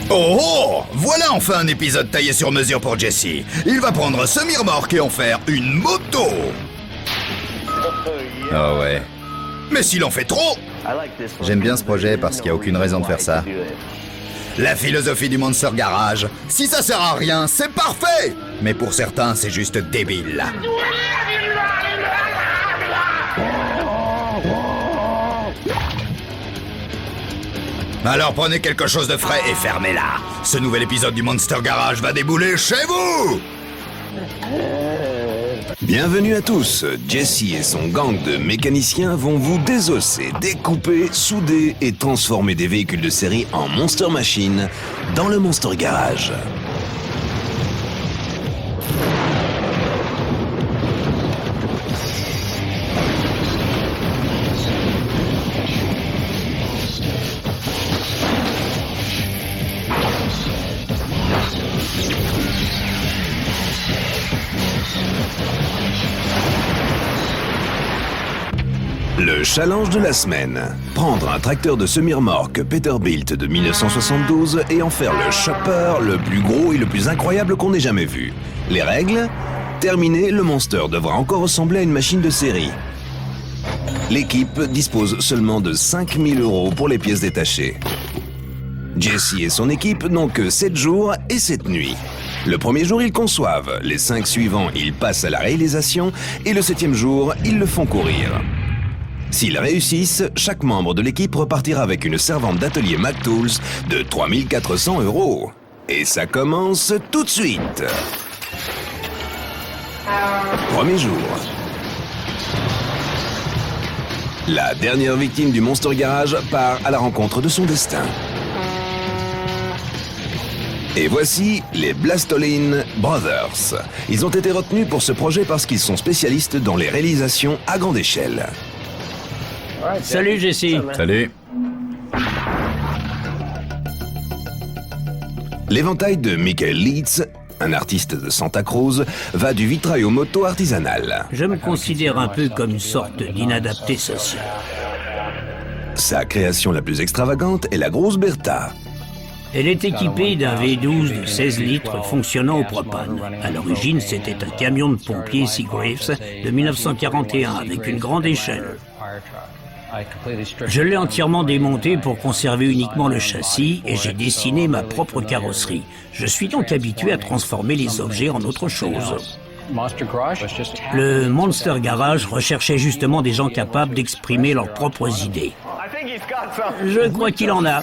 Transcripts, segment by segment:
Oh oh! Voilà enfin un épisode taillé sur mesure pour Jesse. Il va prendre ce remorque et en faire une moto. Ah ouais. Mais s'il en fait trop! J'aime bien ce projet parce qu'il n'y a aucune raison de faire ça. La philosophie du Monster Garage, si ça sert à rien, c'est parfait! Mais pour certains, c'est juste débile. Alors prenez quelque chose de frais et fermez-la. Ce nouvel épisode du Monster Garage va débouler chez vous! Bienvenue à tous. Jesse et son gang de mécaniciens vont vous désosser, découper, souder et transformer des véhicules de série en Monster Machine dans le Monster Garage. Le challenge de la semaine. Prendre un tracteur de semi-remorque Peterbilt de 1972 et en faire le chopper le plus gros et le plus incroyable qu'on ait jamais vu. Les règles ? Terminé, le Monster devra encore ressembler à une machine de série. L'équipe dispose seulement de 5 000 € pour les pièces détachées. Jesse et son équipe n'ont que 7 jours et 7 nuits. Le premier jour, ils conçoivent. Les 5 suivants, ils passent à la réalisation. Et le 7e jour, ils le font courir. S'ils réussissent, chaque membre de l'équipe repartira avec une servante d'atelier McTools de 3 400 €. Et ça commence tout de suite. Premier jour. La dernière victime du Monster Garage part à la rencontre de son destin. Et voici les Blastolin Brothers. Ils ont été retenus pour ce projet parce qu'ils sont spécialistes dans les réalisations à grande échelle. Salut Jesse. Salut. L'éventail de Michael Leeds, un artiste de Santa Cruz, va du vitrail aux motos artisanales. Je me considère un peu comme une sorte d'inadapté social. Sa création la plus extravagante est la grosse Bertha. Elle est équipée d'un V12 de 16 litres fonctionnant au propane. À l'origine, c'était un camion de pompiers Seagraves de 1941 avec une grande échelle. Je l'ai entièrement démonté pour conserver uniquement le châssis et j'ai dessiné ma propre carrosserie. Je suis donc habitué à transformer les objets en autre chose. Le Monster Garage recherchait justement des gens capables d'exprimer leurs propres idées. Je crois qu'il en a.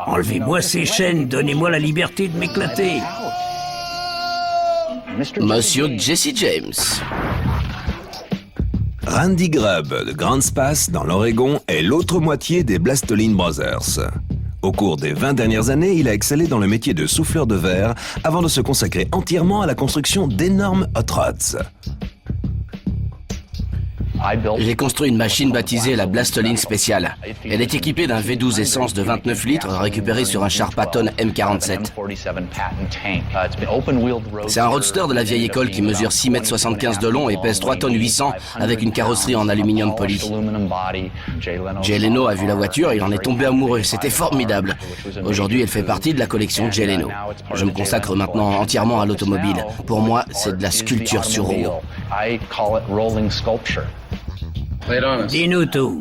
Enlevez-moi ces chaînes, donnez-moi la liberté de m'éclater. Monsieur Jesse James. Randy Grubb de Grand Space dans l'Oregon est l'autre moitié des Blastolin Brothers. Au cours des 20 dernières années, il a excellé dans le métier de souffleur de verre avant de se consacrer entièrement à la construction d'énormes hot rods. J'ai construit une machine baptisée la Blastolin Spéciale. Elle est équipée d'un V12 essence de 29 litres récupéré sur un Sharpaton M47. C'est un roadster de la vieille école qui mesure 6,75 m de long et pèse 3 tonnes 800 avec une carrosserie en aluminium poli. Jay Leno a vu la voiture, il en est tombé amoureux, c'était formidable. Aujourd'hui, elle fait partie de la collection Jay Leno. Je me consacre maintenant entièrement à l'automobile. Pour moi, c'est de la sculpture sur roue. Dis-nous tout.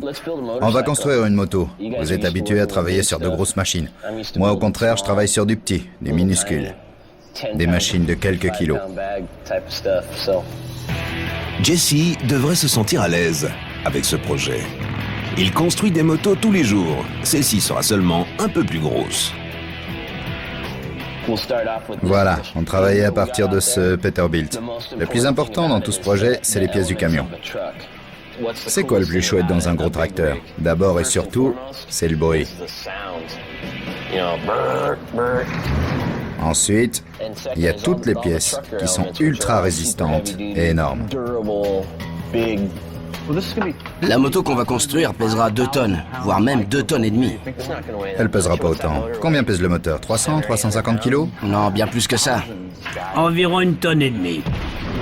On va construire une moto. Vous êtes habitués à travailler sur de grosses machines. Moi, au contraire, je travaille sur du petit, des minuscules. Des machines de quelques kilos. Jesse devrait se sentir à l'aise avec ce projet. Il construit des motos tous les jours. Celle-ci sera seulement un peu plus grosse. Voilà, on travaillait à partir de ce Peterbilt. Le plus important dans tout ce projet, c'est les pièces du camion. C'est quoi le plus chouette dans un gros tracteur? D'abord et surtout, c'est le bruit. Ensuite, il y a toutes les pièces qui sont ultra résistantes et énormes. La moto qu'on va construire pèsera 2 tonnes, voire même 2 tonnes et demie. Elle pèsera pas autant. Combien pèse le moteur? 300, 350 kilos? Non, bien plus que ça. Environ 1,5 tonnes.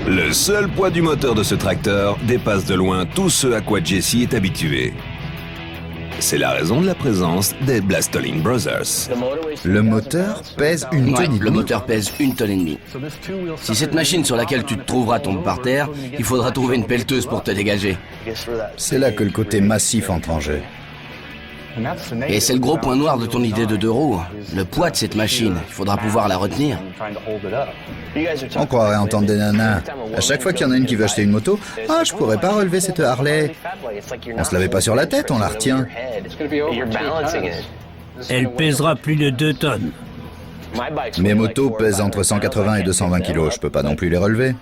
Le seul poids du moteur de ce tracteur dépasse de loin tout ce à quoi Jesse est habitué. C'est la raison de la présence des Blastolin Brothers. Le moteur pèse une Ouais, tonne et le demie. moteur pèse 1,5 tonne. Si cette machine sur laquelle tu te trouveras tombe par terre, il faudra trouver une pelleteuse pour te dégager. C'est là que le côté massif entre en jeu. Et c'est le gros point noir de ton idée de 2 roues. Le poids de cette machine, il faudra pouvoir la retenir. On croirait entendre des nanas. À chaque fois qu'il y en a une qui veut acheter une moto, « Ah, je pourrais pas relever cette Harley. » On se l'avait pas sur la tête, on la retient. Elle pèsera plus de 2 tonnes. Mes motos pèsent entre 180 et 220 kilos, je peux pas non plus les relever.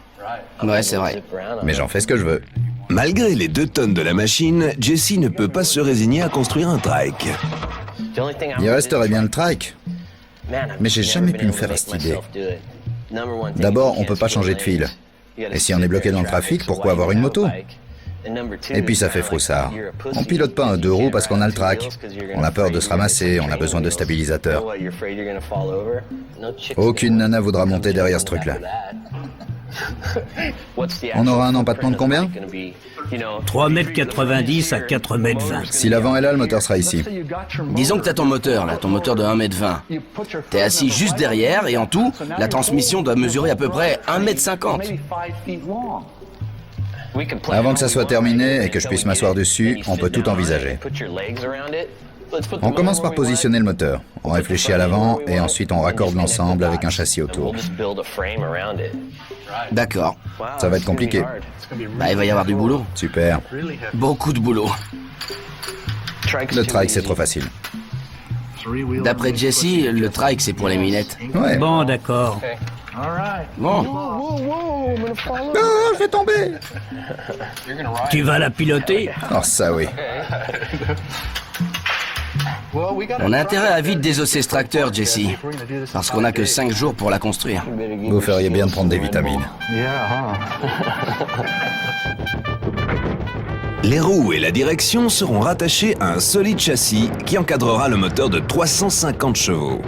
Ouais, c'est vrai. Mais j'en fais ce que je veux. Malgré les 2 tonnes de la machine, Jesse ne peut pas se résigner à construire un trike. Il resterait bien le trike. Mais j'ai jamais pu me faire à cette idée. D'abord, on peut pas changer de fil. Et si on est bloqué dans le trafic, pourquoi avoir une moto? Et puis ça fait froussard. On pilote pas un 2 roues parce qu'on a le track. On a peur de se ramasser, on a besoin de stabilisateur. Aucune nana voudra monter derrière ce truc-là. On aura un empattement de combien? 3,90 m à 4,20 m. Si l'avant est là, le moteur sera ici. Disons que t'as ton moteur, là, ton moteur de 1,20 m. T'es assis juste derrière et en tout, la transmission doit mesurer à peu près 1,50 m. Avant que ça soit terminé et que je puisse m'asseoir dessus, on peut tout envisager. On commence par positionner le moteur. On réfléchit à l'avant et ensuite on raccorde l'ensemble avec un châssis autour. D'accord. Ça va être compliqué. Bah, il va y avoir du boulot. Super. Beaucoup de boulot. Le trike, c'est trop facile. D'après Jesse, le trike, c'est pour les minettes. Ouais. Bon, d'accord. Bon, Ah, je vais tomber. Tu vas la piloter? Oh, ça oui. on a intérêt à vite désosser ce tracteur, Jesse. Parce qu'on a que 5 jours pour la construire. Vous feriez bien de prendre des vitamines. Les roues et la direction seront rattachées à un solide châssis qui encadrera le moteur de 350 chevaux.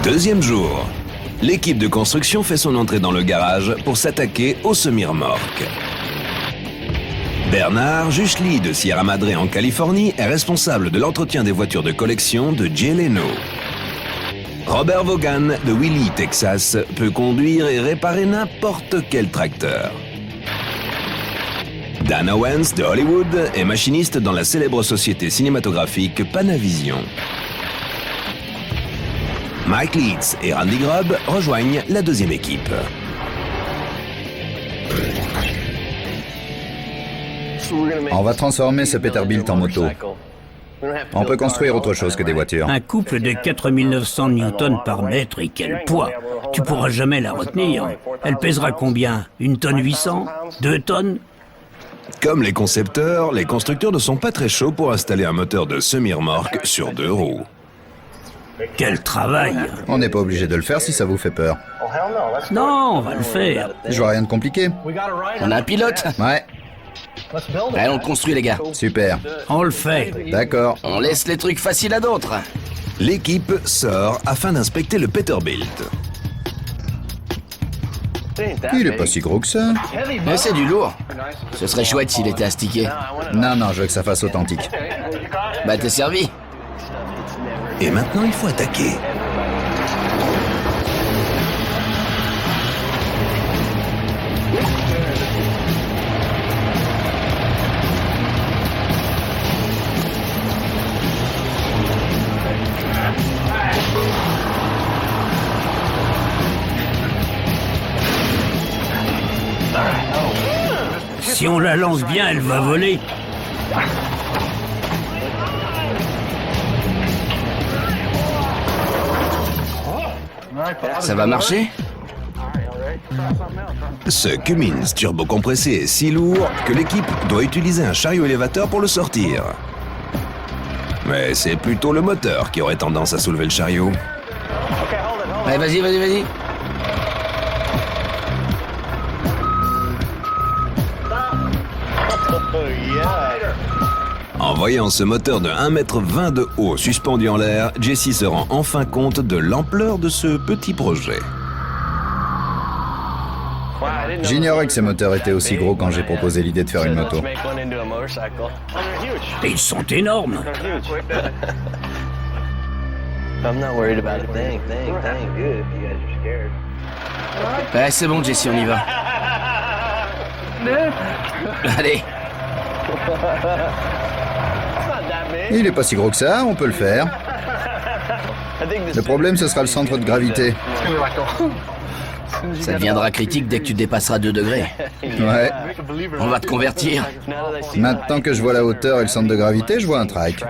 Deuxième jour, l'équipe de construction fait son entrée dans le garage pour s'attaquer au semi-remorque. Bernard Juchely de Sierra Madre en Californie est responsable de l'entretien des voitures de collection de Jay Leno. Robert Vaughan de Willie, Texas, peut conduire et réparer n'importe quel tracteur. Dan Owens de Hollywood est machiniste dans la célèbre société cinématographique Panavision. Mike Leeds et Randy Grubb rejoignent la deuxième équipe. On va transformer ce Peterbilt en moto. On peut construire autre chose que des voitures. Un couple de 4900 newtons par mètre et quel poids! Tu pourras jamais la retenir. Elle pèsera combien? 1 tonne 800? 2 tonnes? Comme les concepteurs, les constructeurs ne sont pas très chauds pour installer un moteur de semi-remorque sur 2 roues. Quel travail! On n'est pas obligé de le faire si ça vous fait peur. Non, on va le faire. Je vois rien de compliqué. On a un pilote? Ouais, Allez, on le construit, les gars. super. On le fait. D'accord. On laisse les trucs faciles à d'autres. L'équipe sort afin d'inspecter le Peterbilt. Il est pas si gros que ça. Mais c'est du lourd. Ce serait chouette s'il était astiqué. Non, non, je veux que ça fasse authentique. Bah, t'es servi. Et maintenant, il faut attaquer. Si on la lance bien, elle va voler. Ça va marcher? Ce Cummins turbocompressé est si lourd que l'équipe doit utiliser un chariot élévateur pour le sortir. Mais c'est plutôt le moteur qui aurait tendance à soulever le chariot. Allez, vas-y, vas-y, vas-y. En voyant ce moteur de 1,20 m de haut suspendu en l'air, Jesse se rend enfin compte de l'ampleur de ce petit projet. J'ignorais que ces moteurs étaient aussi gros quand j'ai proposé l'idée de faire une moto. Et ils sont énormes. Ouais, c'est bon, Jesse, on y va. Allez. Il est pas si gros que ça, on peut le faire. Le problème, ce sera le centre de gravité. Ça deviendra critique dès que tu dépasseras 2 degrés. Ouais. On va te convertir. Maintenant que je vois la hauteur et le centre de gravité, je vois un trike.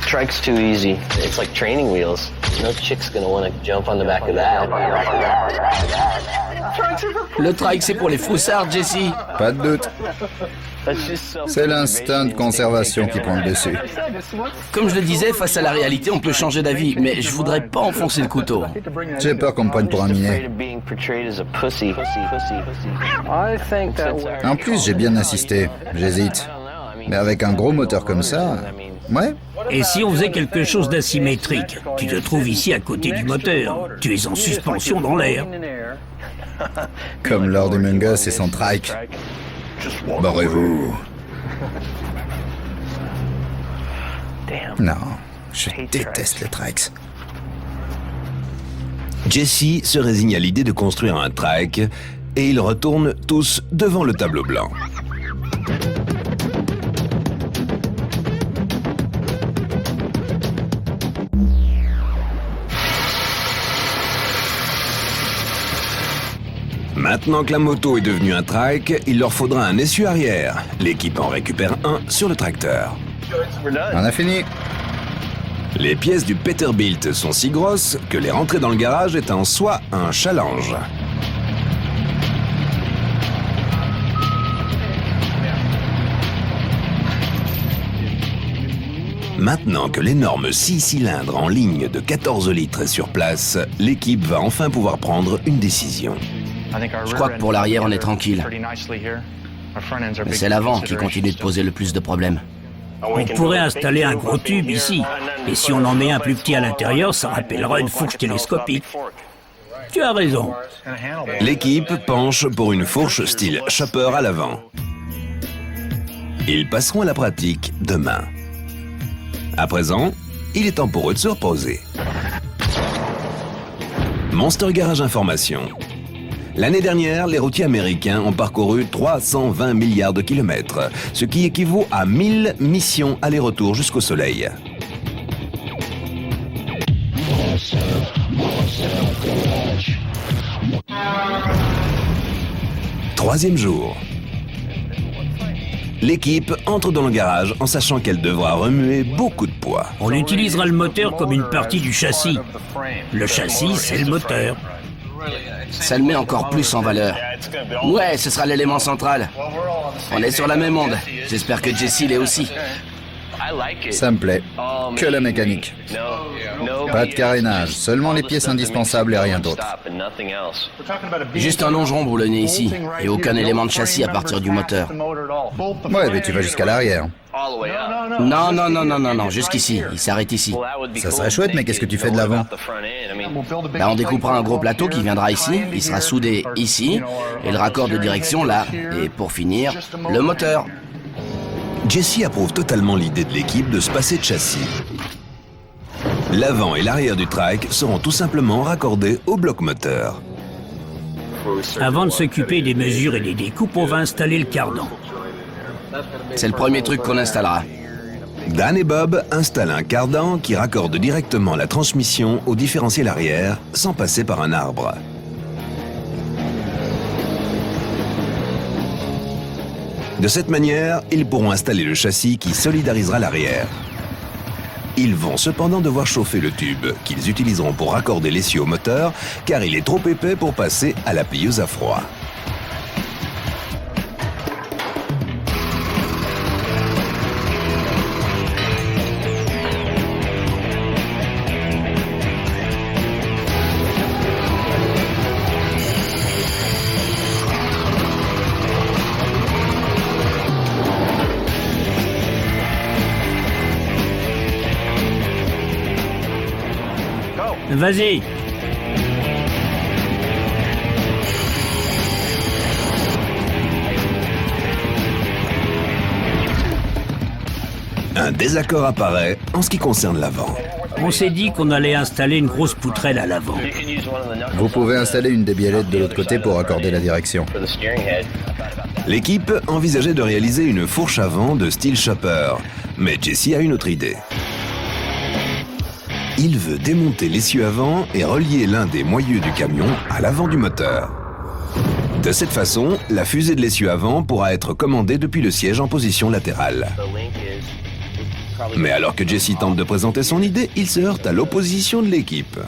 Trike's too easy. It's like training wheels. No chick's gonna want to jump on the back of that. Le trike, c'est pour les froussards, Jesse. Pas de doute. C'est l'instinct de conservation qui prend le dessus. Comme je le disais, face à la réalité, on peut changer d'avis, mais je voudrais pas enfoncer le couteau. J'ai peur qu'on me prenne pour un minet. En plus, j'ai bien insisté. J'hésite. Mais avec un gros moteur comme ça... Ouais. Et si on faisait quelque chose d'asymétrique? Tu te trouves ici à côté du moteur. Tu es en suspension dans l'air. Comme Lord Humongous et son trike. Barrez-vous. Non, je déteste les trikes. Jesse se résigne à l'idée de construire un trike et ils retournent tous devant le tableau blanc. Maintenant que la moto est devenue un trike, il leur faudra un essieu arrière. L'équipe en récupère un sur le tracteur. On a fini. Les pièces du Peterbilt sont si grosses que les rentrer dans le garage est en soi un challenge. Maintenant que l'énorme 6 cylindres en ligne de 14 litres est sur place, l'équipe va enfin pouvoir prendre une décision. Je crois que pour l'arrière, on est tranquille. Mais c'est l'avant qui continue de poser le plus de problèmes. On pourrait installer un gros tube ici. Et si on en met un plus petit à l'intérieur, ça rappellera une fourche télescopique. Tu as raison. L'équipe penche pour une fourche style chopper à l'avant. Ils passeront à la pratique demain. À présent, il est temps pour eux de se reposer. Monster Garage Information. L'année dernière, les routiers américains ont parcouru 320 milliards de kilomètres, ce qui équivaut à 1000 missions aller-retour jusqu'au Soleil. Troisième jour. L'équipe entre dans le garage en sachant qu'elle devra remuer beaucoup de poids. On utilisera le moteur comme une partie du châssis. Le châssis, c'est le moteur. Ça le met encore plus en valeur. Ouais, ce sera l'élément central. On est sur la même onde. J'espère que Jesse l'est aussi. Ça me plaît. Que la mécanique. Pas de carénage, seulement les pièces indispensables et rien d'autre. Juste un longeron boulonné ici, et aucun élément de châssis à partir du moteur. Ouais, mais tu vas jusqu'à l'arrière. Non, jusqu'ici. Il s'arrête ici. Ça serait chouette, mais qu'est-ce que tu fais de l'avant? Là, on découpera un gros plateau qui viendra ici, il sera soudé ici, et le raccord de direction là. Et pour finir, le moteur. Jesse approuve totalement l'idée de l'équipe de se passer de châssis. L'avant et l'arrière du trike seront tout simplement raccordés au bloc moteur. Avant de s'occuper des mesures et des découpes, on va installer le cardan. C'est le premier truc qu'on installera. Dan et Bob installent un cardan qui raccorde directement la transmission au différentiel arrière sans passer par un arbre. De cette manière, ils pourront installer le châssis qui solidarisera l'arrière. Ils vont cependant devoir chauffer le tube, qu'ils utiliseront pour raccorder l'essieu au moteur, car il est trop épais pour passer à la plieuse à froid. Vas-y. Un désaccord apparaît en ce qui concerne l'avant. On s'est dit qu'on allait installer une grosse poutrelle à l'avant. Vous pouvez installer une des biellettes de l'autre côté pour accorder la direction. L'équipe envisageait de réaliser une fourche avant de style chopper, mais Jesse a une autre idée. Il veut démonter l'essieu avant et relier l'un des moyeux du camion à l'avant du moteur. De cette façon, la fusée de l'essieu avant pourra être commandée depuis le siège en position latérale. Mais alors que Jesse tente de présenter son idée, il se heurte à l'opposition de l'équipe.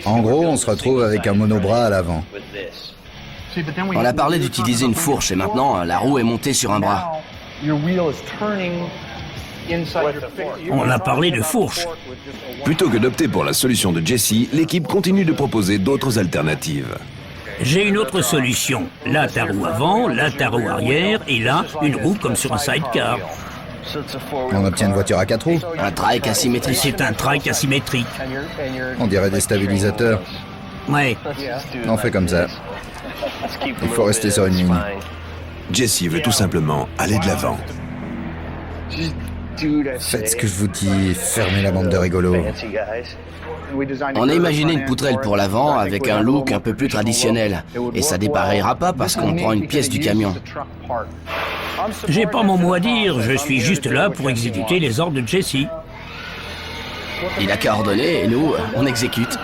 En gros, on se retrouve avec un monobras à l'avant. On a parlé d'utiliser une fourche et maintenant la roue est montée sur un bras. On a parlé de fourche. Plutôt que d'opter pour la solution de Jesse, l'équipe continue de proposer d'autres alternatives. J'ai une autre solution. Là, ta roue avant, là, ta roue arrière, et là, une roue comme sur un sidecar. On obtient une voiture à 4 roues. Un trike asymétrique. C'est un trike asymétrique. On dirait des stabilisateurs. Ouais. On fait comme ça. Il faut rester sur une ligne. Jesse veut tout simplement aller de l'avant. Faites ce que je vous dis, fermez la bande de rigolos. On a imaginé une poutrelle pour l'avant avec un look un peu plus traditionnel. Et ça dépareillera pas parce qu'on prend une pièce du camion. J'ai pas mon mot à dire, je suis juste là pour exécuter les ordres de Jesse. Il a qu'à ordonner et nous, on exécute.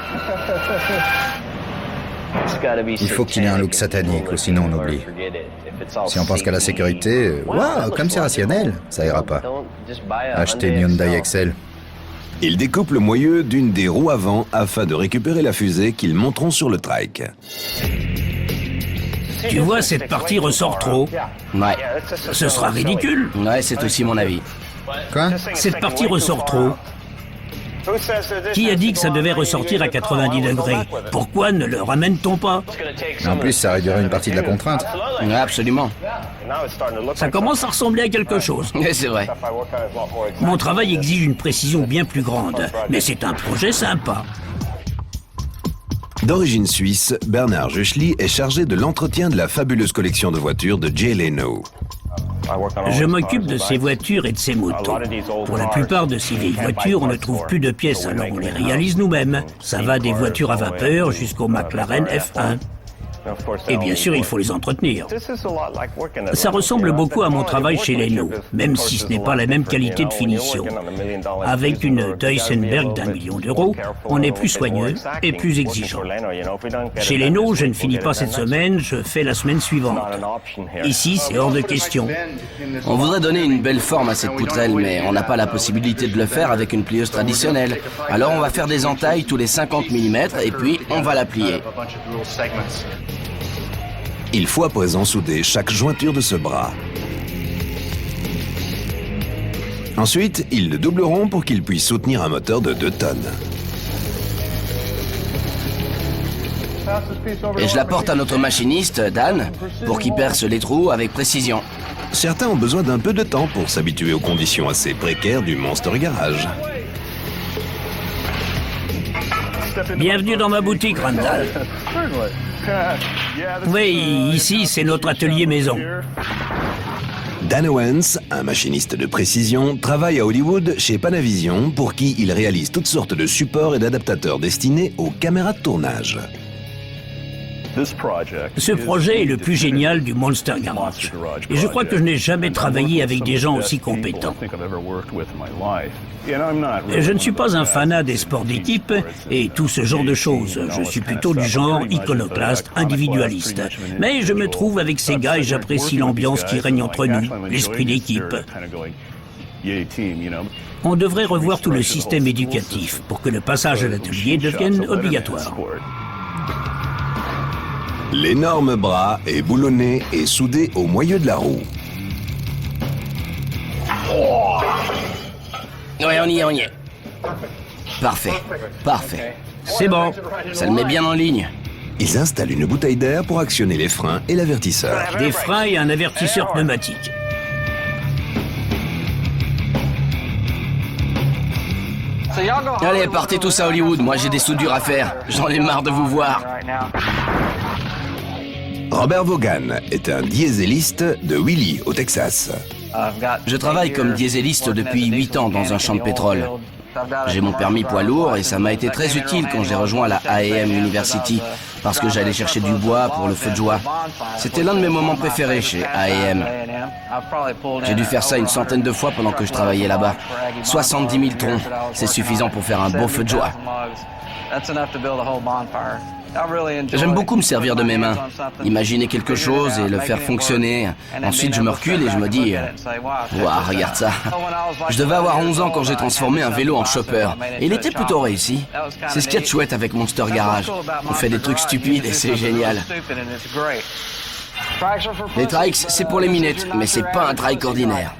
Il faut qu'il ait un look satanique, ou sinon on oublie. Si on pense qu'à la sécurité, waouh, comme c'est rationnel, ça ira pas. Achetez une Hyundai Excel. Ils découpent le moyeu d'une des roues avant afin de récupérer la fusée qu'ils monteront sur le trike. Tu vois, cette partie ressort trop. Ouais. Ce sera ridicule. Ouais, c'est aussi mon avis. Quoi? Cette partie ressort trop. Qui a dit que ça devait ressortir à 90 degrés? Pourquoi ne le ramène-t-on pas? En plus, ça réduirait une partie de la contrainte. Ouais, absolument. Ça commence à ressembler à quelque chose. Ouais, c'est vrai. Mon travail exige une précision bien plus grande, mais c'est un projet sympa. D'origine suisse, Bernard Juchli est chargé de l'entretien de la fabuleuse collection de voitures de Jay Leno. Je m'occupe de ces voitures et de ces motos. Pour la plupart de ces vieilles voitures, on ne trouve plus de pièces, alors on les réalise nous-mêmes. Ça va des voitures à vapeur jusqu'au McLaren F1. Et bien sûr, il faut les entretenir. Ça ressemble beaucoup à mon travail chez Leno, même si ce n'est pas la même qualité de finition. Avec une Duesenberg d'1 million d'euros, on est plus soigneux et plus exigeant. Chez Leno, je ne finis pas cette semaine, je fais la semaine suivante. Ici, c'est hors de question. On voudrait donner une belle forme à cette poutrelle, mais on n'a pas la possibilité de le faire avec une plieuse traditionnelle. Alors on va faire des entailles tous les 50 mm et puis on va la plier. Il faut à présent souder chaque jointure de ce bras. Ensuite, ils le doubleront pour qu'il puisse soutenir un moteur de 2 tonnes. Et je la porte à notre machiniste, Dan, pour qu'il perce les trous avec précision. Certains ont besoin d'un peu de temps pour s'habituer aux conditions assez précaires du Monster Garage. Bienvenue dans ma boutique, Randall. Oui, ici, c'est notre atelier maison. Dan Owens, un machiniste de précision, travaille à Hollywood chez Panavision pour qui il réalise toutes sortes de supports et d'adaptateurs destinés aux caméras de tournage. Ce projet est le plus génial du Monster Garage. Et je crois que je n'ai jamais travaillé avec des gens aussi compétents. Je ne suis pas un fanat des sports d'équipe et tout ce genre de choses. Je suis plutôt du genre iconoclaste, individualiste. Mais je me trouve avec ces gars et j'apprécie l'ambiance qui règne entre nous, l'esprit d'équipe. On devrait revoir tout le système éducatif pour que le passage à l'atelier devienne obligatoire. L'énorme bras est boulonné et soudé au moyeu de la roue. Ouais, on y est. Parfait, parfait. C'est bon. Ça le met bien en ligne. Ils installent une bouteille d'air pour actionner les freins et l'avertisseur. Des freins et un avertisseur pneumatique. Allez, partez tous à Hollywood, moi j'ai des soudures à faire. J'en ai marre de vous voir. Robert Vaughan est un dieseliste de Willie, au Texas. Je travaille comme dieseliste depuis 8 ans dans un champ de pétrole. J'ai mon permis poids lourd et ça m'a été très utile quand j'ai rejoint la A&M University parce que j'allais chercher du bois pour le feu de joie. C'était l'un de mes moments préférés chez A&M. J'ai dû faire ça une centaine de fois pendant que je travaillais là-bas. 70 000 troncs, c'est suffisant pour faire un beau feu de joie. J'aime beaucoup me servir de mes mains, imaginer quelque chose et le faire fonctionner. Ensuite, je me recule et je me dis « Waouh, regarde ça !» Je devais avoir 11 ans quand j'ai transformé un vélo en chopper. Et il était plutôt réussi. C'est ce qu'il y a de chouette avec Monster Garage. On fait des trucs stupides et c'est génial. Les trikes, c'est pour les minettes, mais c'est pas un trike ordinaire.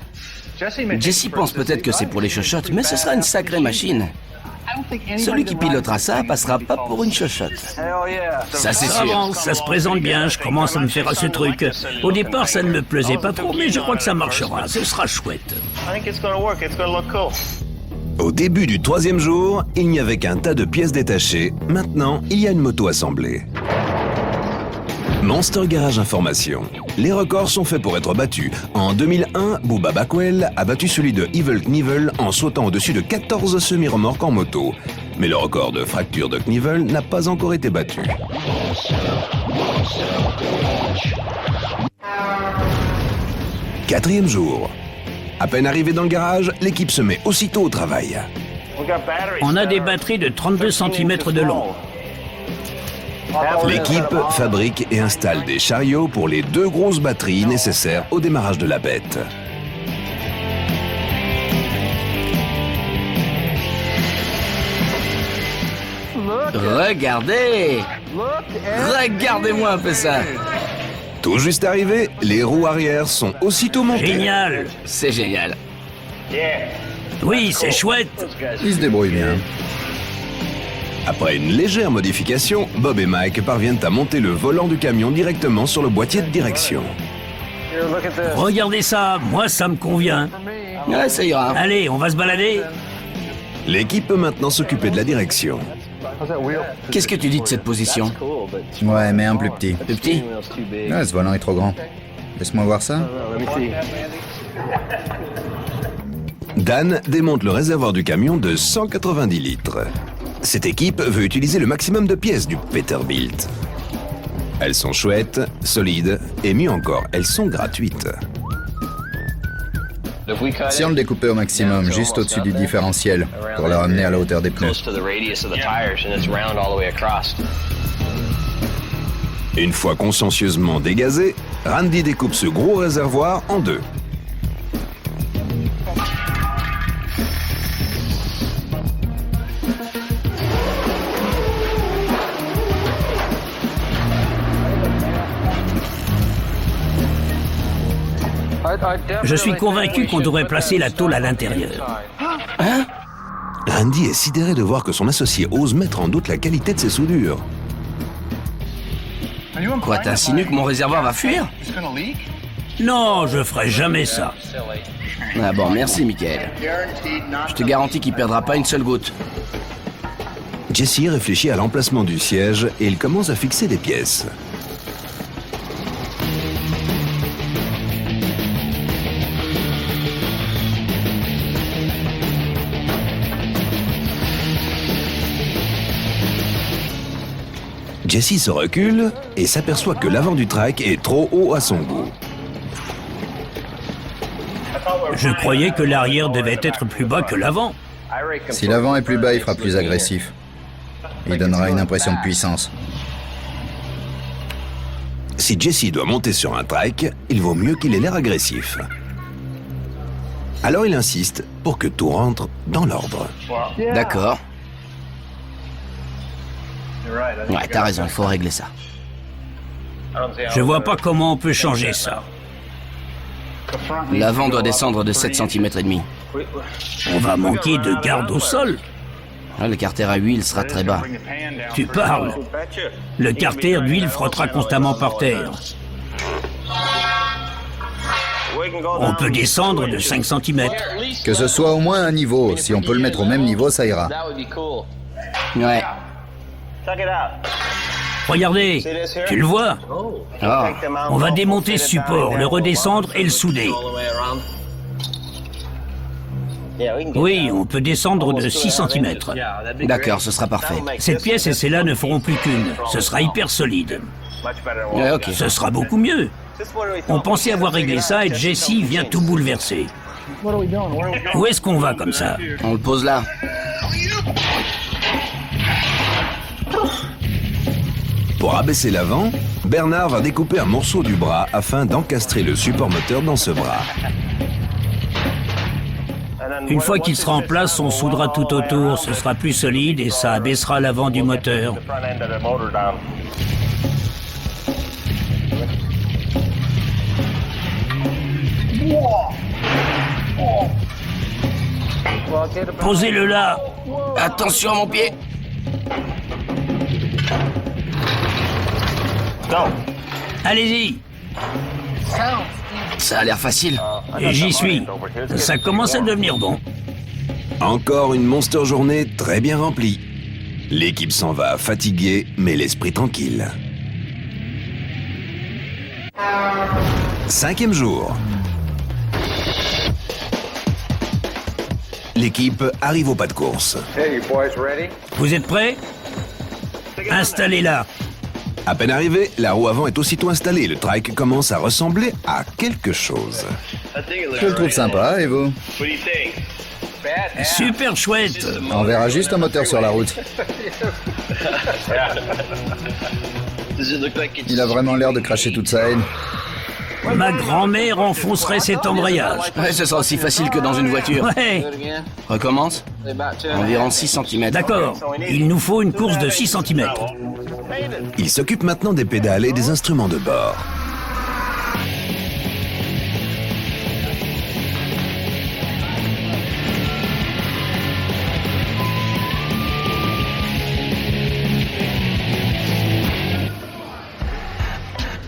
Jesse pense peut-être que c'est pour les chochottes, mais ce sera une sacrée machine. Celui qui pilotera ça passera pas pour une chochotte. Ça, c'est Ça sûr. avance, ça se présente bien, je commence à me faire à ce truc. Au départ, ça ne me plaisait pas trop, mais je crois que ça marchera, ce sera chouette. Au début du 3e jour, il n'y avait qu'un tas de pièces détachées. Maintenant, il y a une moto assemblée. Monster Garage Information. Les records sont faits pour être battus. En 2001, Bubba Backwell a battu celui de Evel Knievel en sautant au-dessus de 14 semi-remorques en moto. Mais le record de fracture de Knievel n'a pas encore été battu. Quatrième jour. À peine arrivé dans le garage, l'équipe se met aussitôt au travail. On a des batteries de 32 cm de long. L'équipe fabrique et installe des chariots pour les 2 grosses batteries nécessaires au démarrage de la bête. Regardez! Regardez-moi un peu ça! Tout juste arrivé, les roues arrière sont aussitôt montées. Génial! C'est génial. Oui, c'est chouette! Il se débrouille bien. Après une légère modification, Bob et Mike parviennent à monter le volant du camion directement sur le boîtier de direction. Regardez ça, moi ça me convient. Ouais, ça ira. Allez, on va se balader. L'équipe peut maintenant s'occuper de la direction. Qu'est-ce que tu dis de cette position? Ouais, mais un plus petit. Plus petit? Ouais, ce volant est trop grand. Laisse-moi voir ça. Dan démonte le réservoir du camion de 190 litres. Cette équipe veut utiliser le maximum de pièces du Peterbilt. Elles sont chouettes, solides, et mieux encore, elles sont gratuites. Si on le découpait au maximum, juste au-dessus du différentiel, pour le ramener à la hauteur des pneus. Une fois consciencieusement dégazé, Randy découpe ce gros réservoir en 2. Je suis convaincu qu'on devrait placer la tôle à l'intérieur. Randy est sidéré de voir que son associé ose mettre en doute la qualité de ses soudures. Quoi, t'insinues que mon réservoir va fuir? Non, je ferai jamais ça. Ah bon, merci, Michael. Je te garantis qu'il perdra pas une seule goutte. Jesse réfléchit à l'emplacement du siège et il commence à fixer des pièces. Jesse se recule et s'aperçoit que l'avant du trike est trop haut à son goût. Je croyais que l'arrière devait être plus bas que l'avant. Si l'avant est plus bas, il fera plus agressif. Il donnera une impression de puissance. Si Jesse doit monter sur un trike, il vaut mieux qu'il ait l'air agressif. Alors il insiste pour que tout rentre dans l'ordre. D'accord. Ouais, t'as raison, il faut régler ça. Je vois pas comment on peut changer ça. L'avant doit descendre de 7 cm et demi. On va manquer de garde au sol. Le carter à huile sera très bas. Tu parles. Le carter d'huile frottera constamment par terre. On peut descendre de 5 cm. Que ce soit au moins un niveau. Si on peut le mettre au même niveau, ça ira. Ouais. Regardez, tu le vois? Ah. On va démonter ce support, le redescendre et le souder. Oui, on peut descendre de 6 cm. D'accord, ce sera parfait. Cette pièce et celle-là ne feront plus qu'une. Ce sera hyper solide. Ouais, ok. Ce sera beaucoup mieux. On pensait avoir réglé ça et Jesse vient tout bouleverser. Où est-ce qu'on va comme ça? On le pose là. Pour abaisser l'avant, Bernard va découper un morceau du bras afin d'encastrer le support moteur dans ce bras. Une fois qu'il sera en place, on soudera tout autour. Ce sera plus solide et ça abaissera l'avant du moteur. Posez-le là. Attention à mon pied. Allez-y. Ça a l'air facile. J'y suis. Ça commence à devenir bon. Encore une monster journée très bien remplie. L'équipe s'en va fatiguée, mais l'esprit tranquille. 5e jour. L'équipe arrive au pas de course. Vous êtes prêts? Installez-la. À peine arrivé, la roue avant est aussitôt installée. Le trike commence à ressembler à quelque chose. Je le trouve sympa, et vous? Super chouette. On verra juste un moteur sur la route. Il a vraiment l'air de cracher toute sa haine. Ma grand-mère enfoncerait cet embrayage. Ouais, ce sera aussi facile que dans une voiture. Ouais. Recommence. Environ 6 cm. D'accord. Il nous faut une course de 6 cm. Il s'occupe maintenant des pédales et des instruments de bord.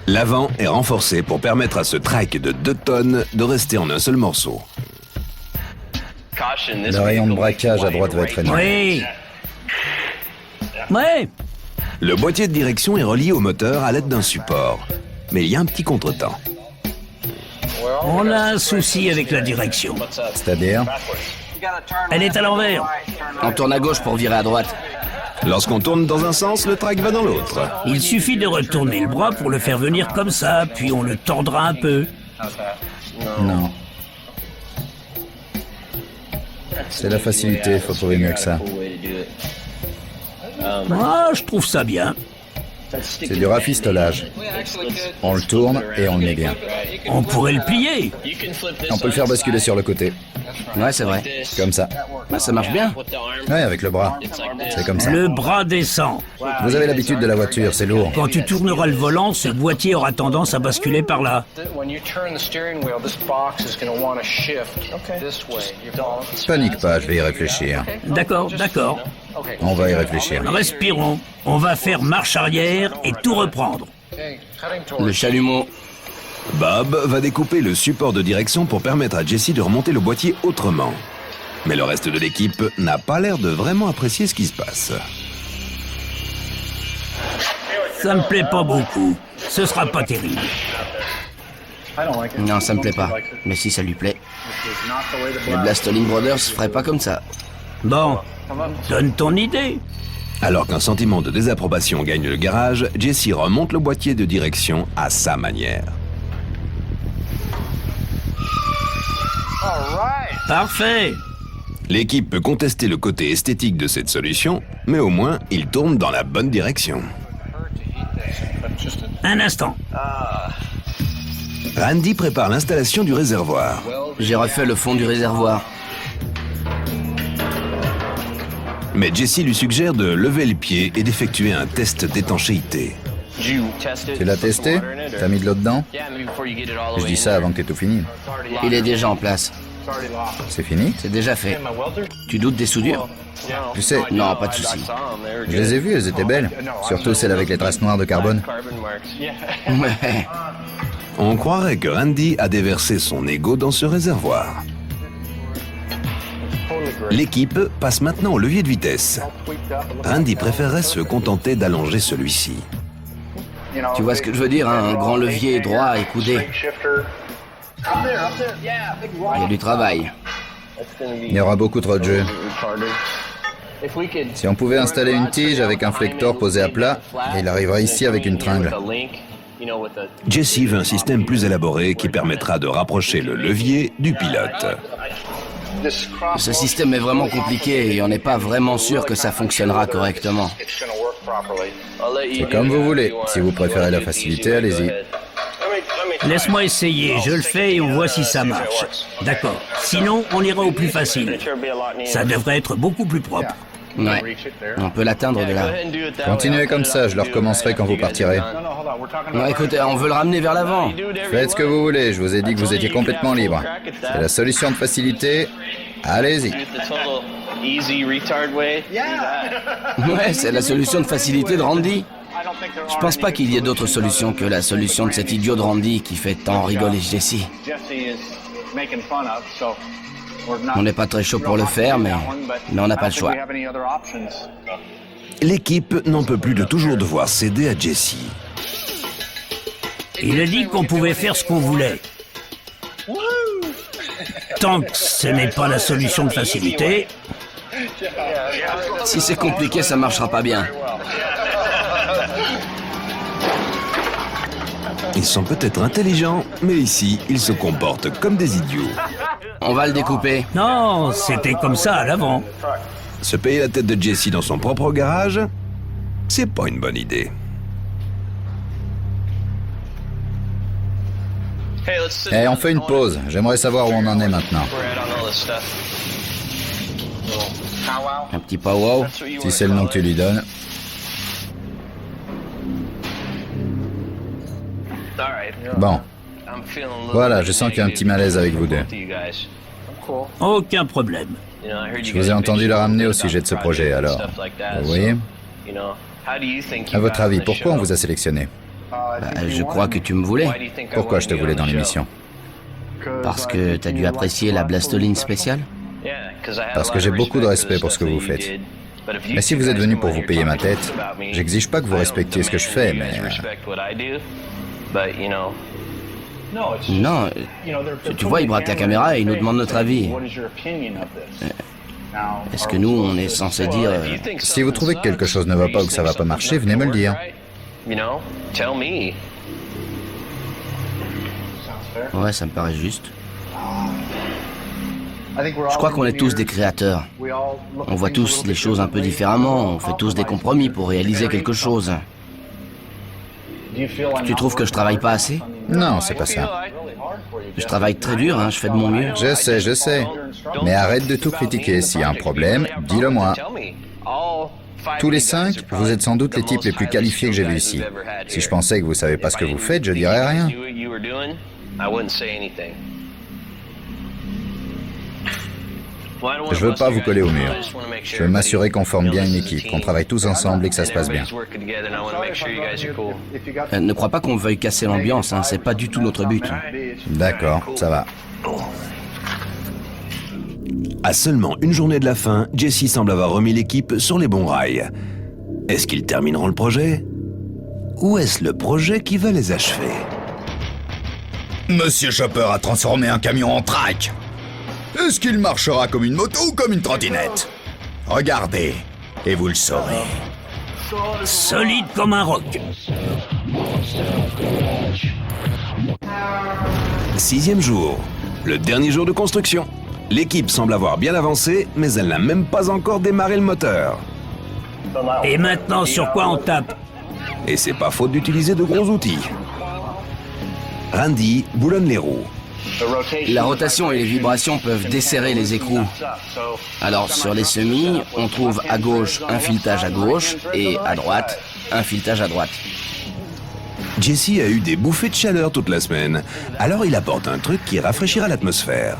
L'avant est renforcé pour permettre à ce trike de 2 tonnes de rester en un seul morceau. Le rayon de braquage à droite va être énorme. Oui. Ouais. Le boîtier de direction est relié au moteur à l'aide d'un support. Mais il y a un petit contretemps. On a un souci avec la direction. C'est-à-dire? Elle est à l'envers. On tourne à gauche pour virer à droite. Lorsqu'on tourne dans un sens, le trike va dans l'autre. Il suffit de retourner le bras pour le faire venir comme ça, puis on le tordra un peu. Non. C'est la facilité, faut trouver mieux que ça. Moi, je trouve ça bien. C'est du rafistolage. On le tourne et on le met bien. On pourrait le plier. On peut le faire basculer sur le côté. Ouais, c'est vrai. Comme ça. Bah, ça marche bien. Ouais, avec le bras. C'est comme ça. Le bras descend. Vous avez l'habitude de la voiture, c'est lourd. Quand tu tourneras le volant, ce boîtier aura tendance à basculer par là. Panique pas, je vais y réfléchir. D'accord, d'accord. On va y réfléchir. Respirons. On va faire marche arrière et tout reprendre. Le chalumeau. Bob va découper le support de direction pour permettre à Jesse de remonter le boîtier autrement. Mais le reste de l'équipe n'a pas l'air de vraiment apprécier ce qui se passe. Ça me plaît pas beaucoup. Ce sera pas terrible. Non, ça me plaît pas. Mais si ça lui plaît. Les Blastolin Brothers feraient pas comme ça. Bon, donne ton idée. Alors qu'un sentiment de désapprobation gagne le garage, Jesse remonte le boîtier de direction à sa manière. Parfait. L'équipe peut contester le côté esthétique de cette solution, mais au moins, il tourne dans la bonne direction. Un instant. Randy prépare l'installation du réservoir. J'ai refait le fond du réservoir. Mais Jesse lui suggère de lever le pied et d'effectuer un test d'étanchéité. Tu l'as testé? T'as mis de l'eau dedans? Je dis ça avant que t'aies tout fini. Il est déjà en place. C'est fini? C'est déjà fait. Tu doutes des soudures? Tu sais, Non, pas de souci. je les ai vues, elles étaient belles. Surtout celles avec les traces noires de carbone. Ouais. On croirait que Randy a déversé son ego dans ce réservoir. L'équipe passe maintenant au levier de vitesse. Randy préférerait se contenter d'allonger celui-ci. Tu vois ce que je veux dire, hein, un grand levier droit et coudé. Il y a du travail. Il y aura beaucoup trop de jeux. Si on pouvait installer une tige avec un flector posé à plat, il arriverait ici avec une tringle. Jesse veut un système plus élaboré qui permettra de rapprocher le levier du pilote. Ce système est vraiment compliqué et on n'est pas vraiment sûr que ça fonctionnera correctement. C'est comme vous voulez. Si vous préférez la facilité, allez-y. Laisse-moi essayer, je le fais et on voit si ça marche. D'accord. Sinon, on ira au plus facile. Ça devrait être beaucoup plus propre. Ouais, on peut l'atteindre de là. Continuez comme ça, je le recommencerai quand vous partirez. Non, écoutez, on veut le ramener vers l'avant. Faites ce que vous voulez, je vous ai dit que vous étiez complètement libre. C'est la solution de facilité. Allez-y. Ouais, c'est la solution de facilité de Randy. Je pense pas qu'il y ait d'autre solution que la solution de cet idiot de Randy qui fait tant rigoler Jesse. On n'est pas très chaud pour le faire, mais on n'a pas le choix. L'équipe n'en peut plus de toujours devoir céder à Jesse. Il a dit qu'on pouvait faire ce qu'on voulait. Tant que ce n'est pas la solution de facilité. Si c'est compliqué, ça marchera pas bien. Ils sont peut-être intelligents, mais ici, ils se comportent comme des idiots. On va le découper. Non, c'était comme ça à l'avant. Se payer la tête de Jesse dans son propre garage, c'est pas une bonne idée. Eh, on fait une pause. J'aimerais savoir où on en est maintenant. Un petit powwow. Si c'est le nom que tu lui donnes. Bon. Voilà, je sens qu'il y a un petit malaise avec vous deux. Aucun problème. Je vous ai entendu le ramener au sujet de ce projet, alors. Vous voyez? À votre avis, pourquoi on vous a sélectionné? Je crois que tu me voulais. Pourquoi je te voulais dans l'émission? Parce que t'as dû apprécier la blastoline spéciale? Parce que j'ai beaucoup de respect pour ce que vous faites. Mais si vous êtes venu pour vous payer ma tête, j'exige pas que vous respectiez ce que je fais, mais... Non, tu vois, il braque la caméra et il nous demande notre avis. Est-ce que nous, on est censé dire... Si vous trouvez que quelque chose ne va pas ou que ça va pas marcher, venez me le dire. Ouais, ça me paraît juste. Je crois qu'on est tous des créateurs. On voit tous les choses un peu différemment, on fait tous des compromis pour réaliser quelque chose. Tu trouves que je travaille pas assez? Non, c'est pas ça. Je travaille très dur, hein, je fais de mon mieux. Je sais. Mais arrête de tout critiquer. S'il y a un problème, dis-le-moi. Tous les 5, vous êtes sans doute les types les plus qualifiés que j'ai vus ici. Si je pensais que vous savez pas ce que vous faites, je dirais rien. Je veux pas vous coller au mur. Je veux m'assurer qu'on forme bien une équipe, qu'on travaille tous ensemble et que ça se passe bien. Ne crois pas qu'on veuille casser l'ambiance, hein, c'est pas du tout notre but. D'accord, ça va. À seulement une journée de la fin, Jesse semble avoir remis l'équipe sur les bons rails. Est-ce qu'ils termineront le projet? Ou est-ce le projet qui va les achever? Monsieur Chopper a transformé un camion en track. Est-ce qu'il marchera comme une moto ou comme une trottinette? Regardez, et vous le saurez. Solide comme un roc. 6e jour, le dernier jour de construction. L'équipe semble avoir bien avancé, mais elle n'a même pas encore démarré le moteur. Et maintenant, sur quoi on tape? Et c'est pas faute d'utiliser de gros outils. Randy boulonne les roues. La rotation et les vibrations peuvent desserrer les écrous. Alors sur les semis, on trouve à gauche un filetage à gauche et à droite un filetage à droite. Jesse a eu des bouffées de chaleur toute la semaine, alors il apporte un truc qui rafraîchira l'atmosphère.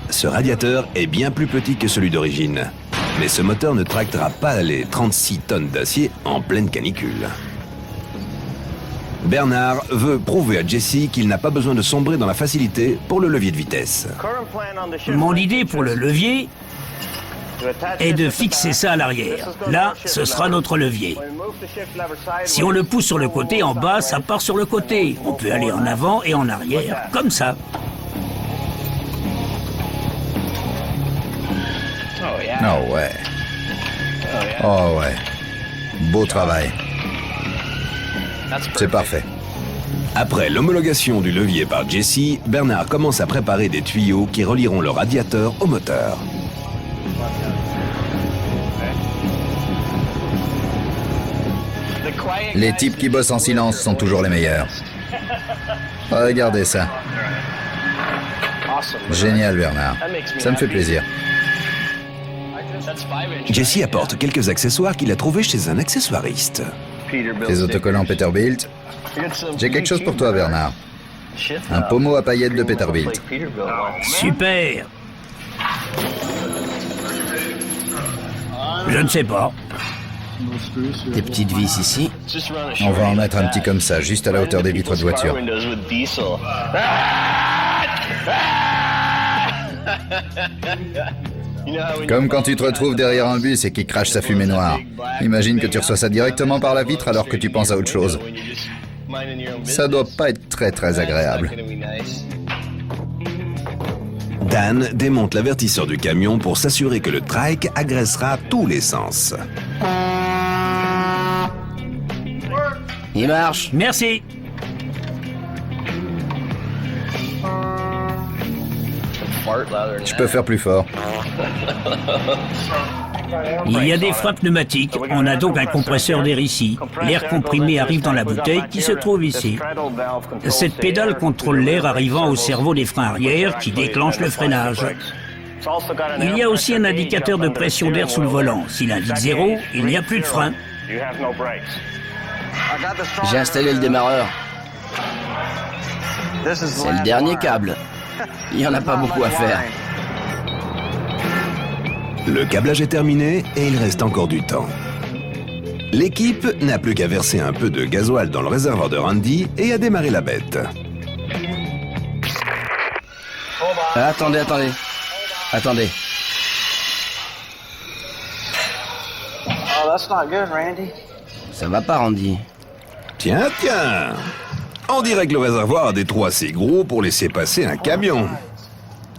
Ce radiateur est bien plus petit que celui d'origine, mais ce moteur ne tractera pas les 36 tonnes d'acier en pleine canicule. Bernard veut prouver à Jesse qu'il n'a pas besoin de sombrer dans la facilité pour le levier de vitesse. Mon idée pour le levier est de fixer ça à l'arrière. Là, ce sera notre levier. Si on le pousse sur le côté, en bas, ça part sur le côté. On peut aller en avant et en arrière, comme ça. Oh ouais. Oh ouais. Beau travail. C'est parfait. Après l'homologation du levier par Jesse, Bernard commence à préparer des tuyaux qui relieront le radiateur au moteur. Les types qui bossent en silence sont toujours les meilleurs. Regardez ça. Génial, Bernard. Ça me fait plaisir. Jesse apporte quelques accessoires qu'il a trouvés chez un accessoiriste. Tes autocollants Peterbilt. J'ai quelque chose pour toi, Bernard. Un pommeau à paillettes de Peterbilt. Super. Je ne sais pas. Des petites vis ici. On va en mettre un petit comme ça, juste à la hauteur des vitres de voiture. Comme quand tu te retrouves derrière un bus et qu'il crache sa fumée noire. Imagine que tu reçois ça directement par la vitre alors que tu penses à autre chose. Ça doit pas être très très agréable. Dan démonte l'avertisseur du camion pour s'assurer que le trike agressera tous les sens. Il marche. Merci. Je peux faire plus fort. Il y a des freins pneumatiques. On a donc un compresseur d'air ici. L'air comprimé arrive dans la bouteille qui se trouve ici. Cette pédale contrôle l'air arrivant au cerveau des freins arrière qui déclenche le freinage. Il y a aussi un indicateur de pression d'air sous le volant. S'il indique 0, il n'y a plus de frein. J'ai installé le démarreur. C'est le dernier câble. Il n'y en a pas beaucoup à faire. Le câblage est terminé et il reste encore du temps. L'équipe n'a plus qu'à verser un peu de gasoil dans le réservoir de Randy et à démarrer la bête. Attendez. Ça va pas, Randy. Tiens. On dirait que le réservoir a des trous assez gros pour laisser passer un camion.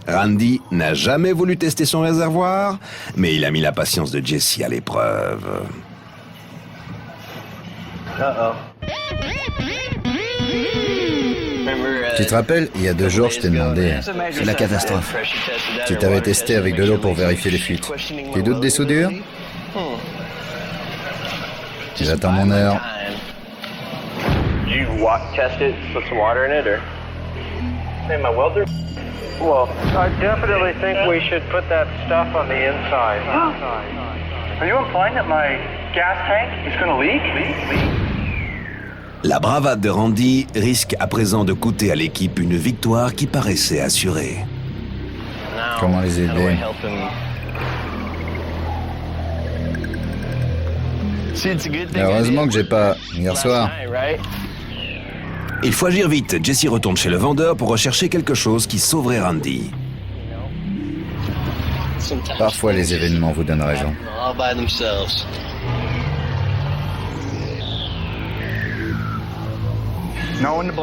Randy n'a jamais voulu tester son réservoir, mais il a mis la patience de Jesse à l'épreuve. Tu te rappelles, il y a 2 jours, je t'ai demandé C'est la catastrophe. si t'avais testé avec de l'eau pour vérifier les fuites. Tu doutes des soudures? J'attends mon heure. You test it, put some water in it, or? Hey, my welder? Well, I definitely think we should put that stuff on the inside. Are you implying that my gas tank is going to leak? La bravade de Randy risque à présent de coûter à l'équipe une victoire qui paraissait assurée. Comment les aider? Heureusement que j'ai pas... Hier soir. Il faut agir vite. Jesse retourne chez le vendeur pour rechercher quelque chose qui sauverait Randy. Parfois, les événements vous donnent raison.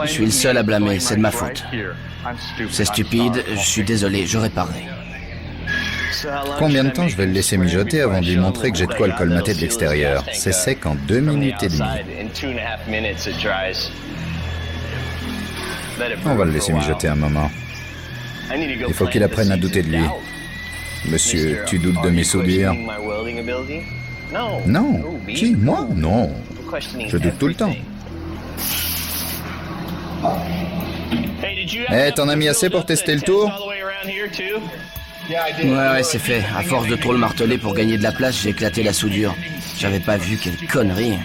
Je suis le seul à blâmer, c'est de ma faute. C'est stupide, je suis désolé, je réparerai. Combien de temps je vais le laisser mijoter avant de lui montrer que j'ai de quoi le colmater de l'extérieur? C'est sec en 2 minutes et demie. On va le laisser mijoter un moment. Il faut qu'il apprenne à douter de lui. Monsieur, tu doutes de mes soudures? Non. Qui? Moi? Non. Je doute tout le temps. T'en as mis assez pour tester le tour? Ouais, c'est fait. À force de trop le marteler pour gagner de la place, j'ai éclaté la soudure. J'avais pas vu, quelle connerie.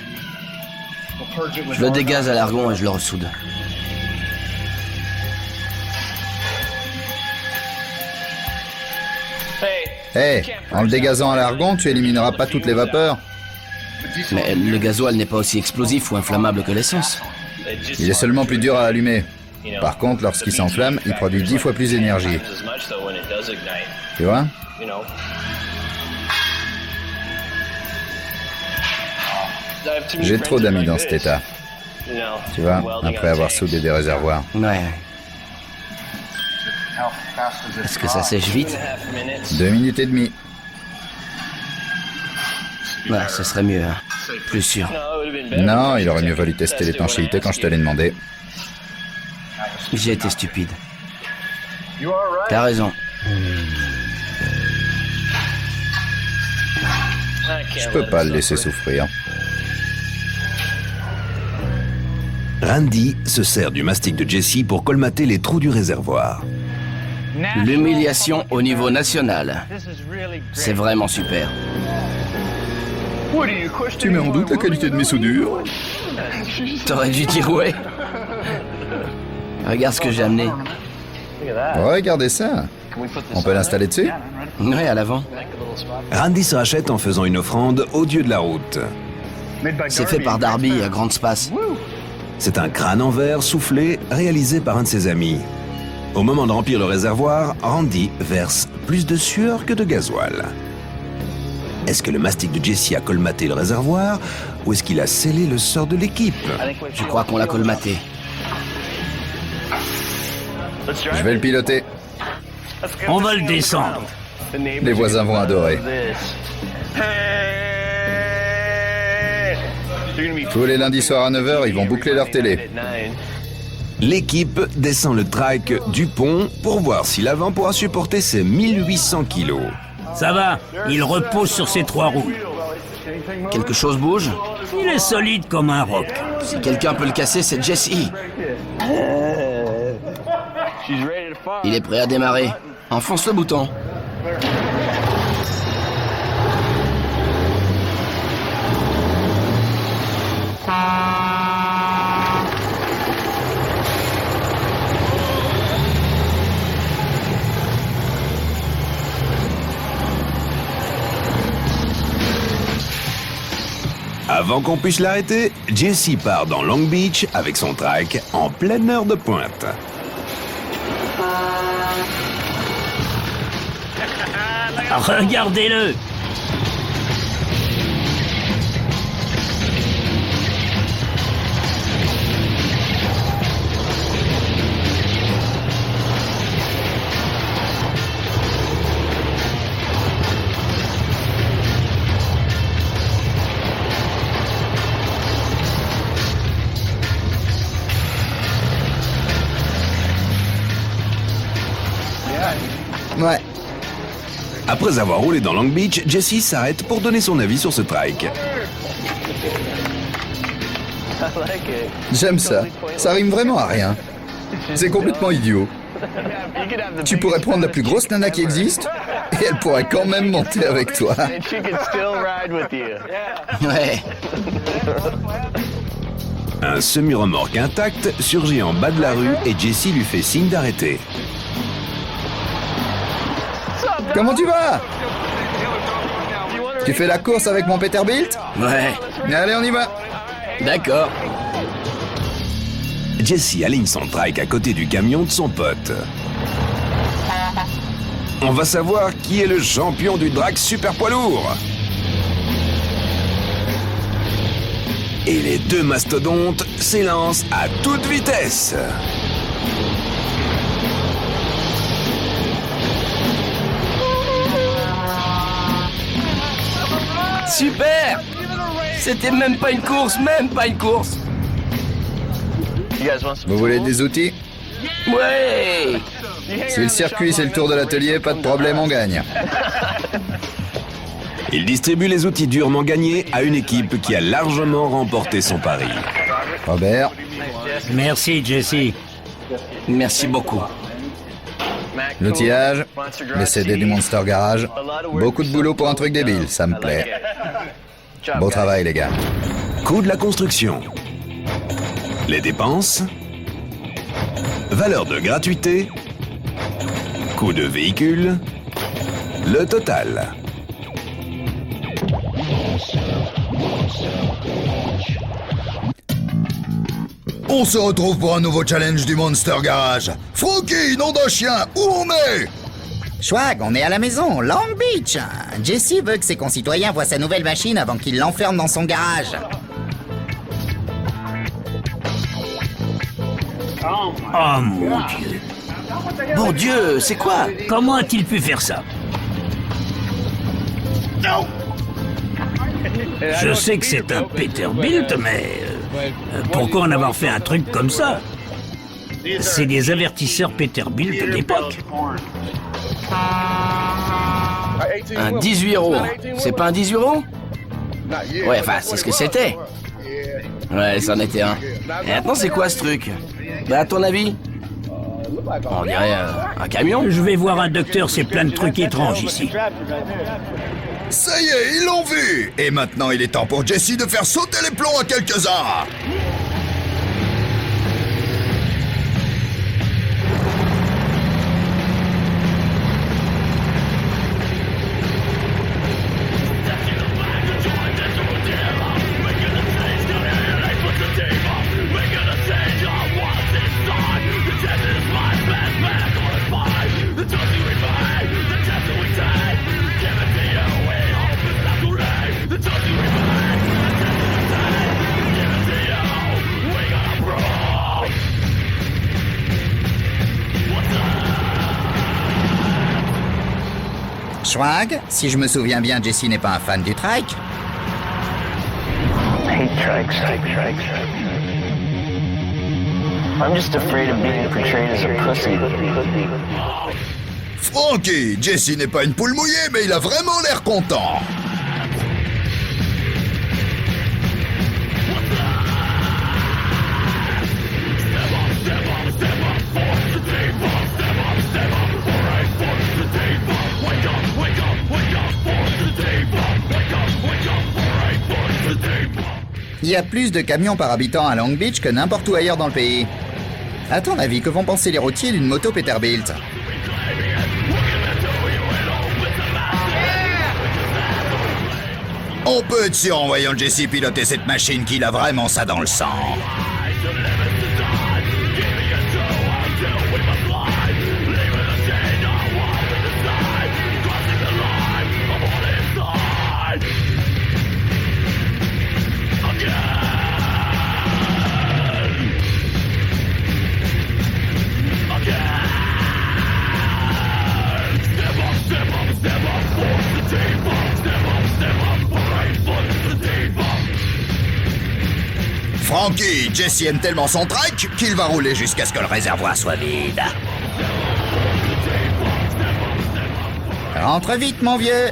Je le dégaze à l'argon et je le ressoude. En le dégazant à l'argon, tu élimineras pas toutes les vapeurs. Mais le gasoil n'est pas aussi explosif ou inflammable que l'essence. Il est seulement plus dur à allumer. Par contre, lorsqu'il s'enflamme, il produit 10 fois plus d'énergie. Tu vois? J'ai trop d'amis dans cet état. Tu vois, après avoir soudé des réservoirs. Ouais. Est-ce que ça sèche vite? 2 minutes et demie. Ouais, ce serait mieux. Hein. Plus sûr. Non, il aurait mieux valu tester l'étanchéité quand je te l'ai demandé. J'ai été stupide. T'as raison. Je peux pas le laisser souffrir. Randy se sert du mastic de Jesse pour colmater les trous du réservoir. L'humiliation au niveau national. C'est vraiment super. Tu mets en doute la qualité de mes soudures? T'aurais dû dire ouais. Regarde ce que j'ai amené. Regardez ça. On peut l'installer dessus? Ouais, à l'avant. Randy se rachète en faisant une offrande au dieu de la route. C'est fait par Darby à Grande Space. C'est un crâne en verre soufflé réalisé par un de ses amis. Au moment de remplir le réservoir, Randy verse plus de sueur que de gasoil. Est-ce que le mastic de Jesse a colmaté le réservoir ou est-ce qu'il a scellé le sort de l'équipe? Je crois qu'on l'a colmaté. Je vais le piloter. On va le descendre. Les voisins vont adorer. Tous les lundis soirs à 9h, ils vont boucler leur télé. L'équipe descend le trike du pont pour voir si l'avant pourra supporter ses 1800 kilos. Ça va, il repose sur ses 3 roues. Quelque chose bouge? Il est solide comme un roc. Si quelqu'un peut le casser, c'est Jesse. Il est prêt à démarrer. Enfonce le bouton. Avant qu'on puisse l'arrêter, Jesse part dans Long Beach avec son trike en pleine heure de pointe. Regardez-le. Ouais. Après avoir roulé dans Long Beach, Jesse s'arrête pour donner son avis sur ce trike. J'aime ça. Ça rime vraiment à rien. C'est complètement idiot. Tu pourrais prendre la plus grosse nana qui existe et elle pourrait quand même monter avec toi. Ouais. Un semi-remorque intact surgit en bas de la rue et Jesse lui fait signe d'arrêter. Comment tu vas? Tu fais la course avec mon Peterbilt? Ouais. Allez, on y va. D'accord. Jesse aligne son trike à côté du camion de son pote. On va savoir qui est le champion du drag super poids lourd. Et les deux mastodontes s'élancent à toute vitesse. Super! C'était même pas une course, Vous voulez des outils? Ouais! Si le circuit c'est le tour de l'atelier, pas de problème, on gagne. Il distribue les outils durement gagnés à une équipe qui a largement remporté son pari. Robert, Merci, Jesse. Merci beaucoup. l'outillage, les CD du Monster Garage. Beaucoup de boulot pour un truc débile, ça me plaît. Beau travail, les gars. Coût de la construction. Les dépenses. Valeur de gratuité. Coût de véhicule. Le total. On se retrouve pour un nouveau challenge du Monster Garage. Frankie, nom d'un chien, où on est? Schwag, on est à la maison, Long Beach. Jesse veut que ses concitoyens voient sa nouvelle machine avant qu'il l'enferme dans son garage. Oh mon Dieu. Bon Dieu, c'est quoi? Comment a-t-il pu faire ça? Je sais que c'est un Peterbilt, mais pourquoi en avoir fait un truc comme ça? C'est des avertisseurs Peterbilt d'époque. Un 18 €. C'est pas un 18 €? Ouais, enfin, c'est ce que c'était. Ouais, c'en était un. Et maintenant, c'est quoi ce truc? Bah, à ton avis? On dirait un camion. Je vais voir un docteur, c'est plein de trucs étranges ici. Ça y est, ils l'ont vu. Et maintenant, il est temps pour Jesse de faire sauter les plombs à quelques-uns. Schwag, si je me souviens bien, Jesse n'est pas un fan du trike. Hate trikes. I'm just afraid of being portrayed as a pussy. Frankie, Jesse n'est pas une poule mouillée, mais il a vraiment l'air content. Il y a plus de camions par habitant à Long Beach que n'importe où ailleurs dans le pays. À ton avis, que vont penser les routiers d'une moto Peterbilt? On peut être sûr en voyant Jesse piloter cette machine qu'il a vraiment ça dans le sang. Frankie, Jesse aime tellement son trike qu'il va rouler jusqu'à ce que le réservoir soit vide. Rentre vite, mon vieux.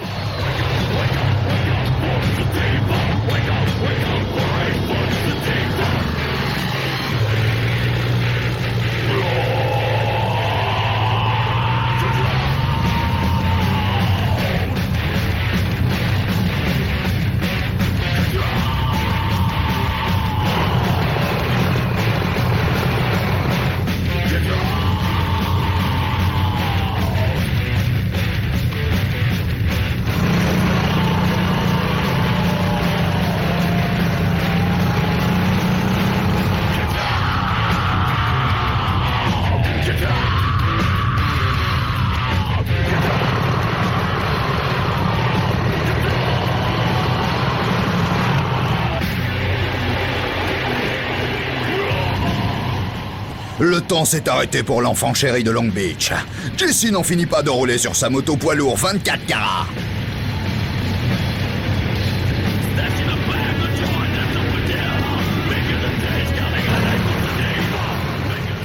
Le temps s'est arrêté pour l'enfant chéri de Long Beach. Jesse n'en finit pas de rouler sur sa moto poids lourd 24 carats.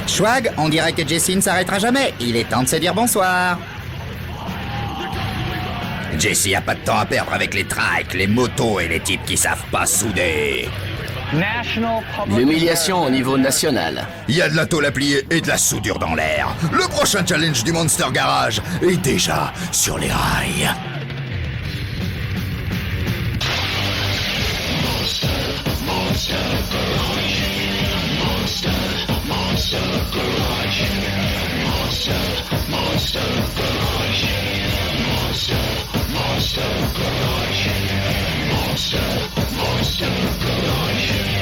Schwag, on dirait que Jesse ne s'arrêtera jamais. Il est temps de se dire bonsoir. Jesse a pas de temps à perdre avec les trikes, les motos et les types qui savent pas souder. L'humiliation au niveau national. Il y a de la tôle à plier et de la soudure dans l'air. Le prochain challenge du Monster Garage est déjà sur les rails. Monster Garage.